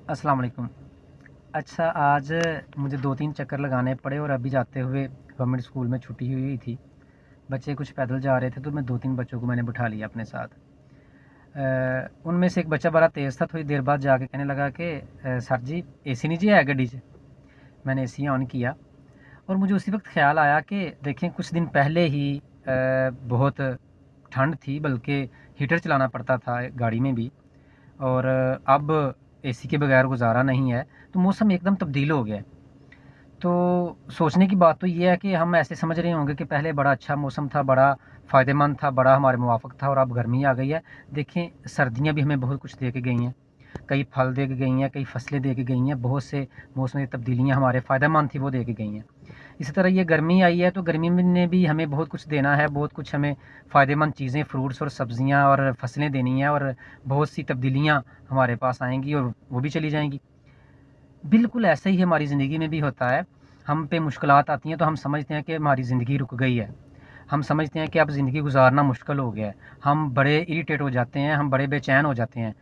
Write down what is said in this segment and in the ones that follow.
अस्सलाम वालेकुम। अच्छा, आज मुझे 2-3 चक्कर लगाने पड़े और अभी जाते हुए गवर्नमेंट स्कूल में छुट्टी हुई थी। बच्चे कुछ पैदल जा रहे थे तो मैं 2-3 बच्चों को मैंने बिठा लिया अपने साथ। उनमें से एक बच्चा बड़ा तेज़ था, थोड़ी देर बाद जाके कहने लगा कि सर जी एसी नहीं जी है गड्डी च। मैंने एसी ऑन किया और मुझे उसी वक़्त ख़्याल आया कि देखें कुछ दिन पहले ही बहुत ठंड थी, बल्कि हीटर चलाना पड़ता था गाड़ी में भी, और अब एसी के बगैर गुजारा नहीं है। तो मौसम एकदम तब्दील हो गया है। तो सोचने की बात तो ये है कि हम ऐसे समझ रहे होंगे कि पहले बड़ा अच्छा मौसम था, बड़ा फ़ायदेमंद था, बड़ा हमारे मुवाफ़िक था, और अब गर्मी आ गई है। देखें, सर्दियाँ भी हमें बहुत कुछ दे के गई हैं, कई फल दे के गई हैं, कई फसलें दे के गई हैं, बहुत से मौसमी तब्दीलियाँ हमारे फ़ायदेमंद थी वो दे के गई हैं। इसी तरह ये गर्मी आई है तो गर्मी में ने भी हमें बहुत कुछ देना है, बहुत कुछ हमें फ़ायदेमंद चीज़ें, फ्रूट्स और सब्ज़ियाँ और फसलें देनी हैं, और बहुत सी तब्दीलियाँ हमारे पास आएँगी और वो भी चली जाएँगी। बिल्कुल ऐसा ही हमारी ज़िंदगी में भी होता है। हम पे मुश्किलात आती हैं तो हम समझते हैं कि हमारी ज़िंदगी रुक गई है। हम समझते हैं कि अब ज़िंदगी गुज़ारना मुश्किल हो गया है। हम बड़े इरिटेट हो जाते हैं, हम बड़े बेचैन हो जाते हैं।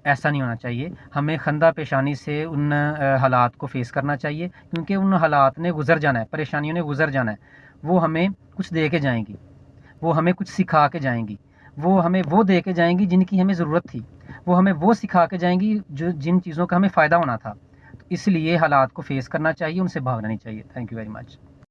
ऐसा नहीं होना चाहिए। हमें खंदा पेशानी से उन हालात को फ़ेस करना चाहिए, क्योंकि उन हालात ने गुज़र जाना है, परेशानियों ने गुज़र जाना है। वो हमें कुछ दे के जाएँगी, वो हमें कुछ सिखा के जाएँगी, वो हमें वो दे के जाएँगी जिनकी हमें ज़रूरत थी। वो हमें वो सिखा के जाएँगी जो जिन चीज़ों का हमें फ़ायदा होना था। तो इसलिए हालात को फ़ेस करना चाहिए, उनसे भागना नहीं चाहिए। Thank you very much.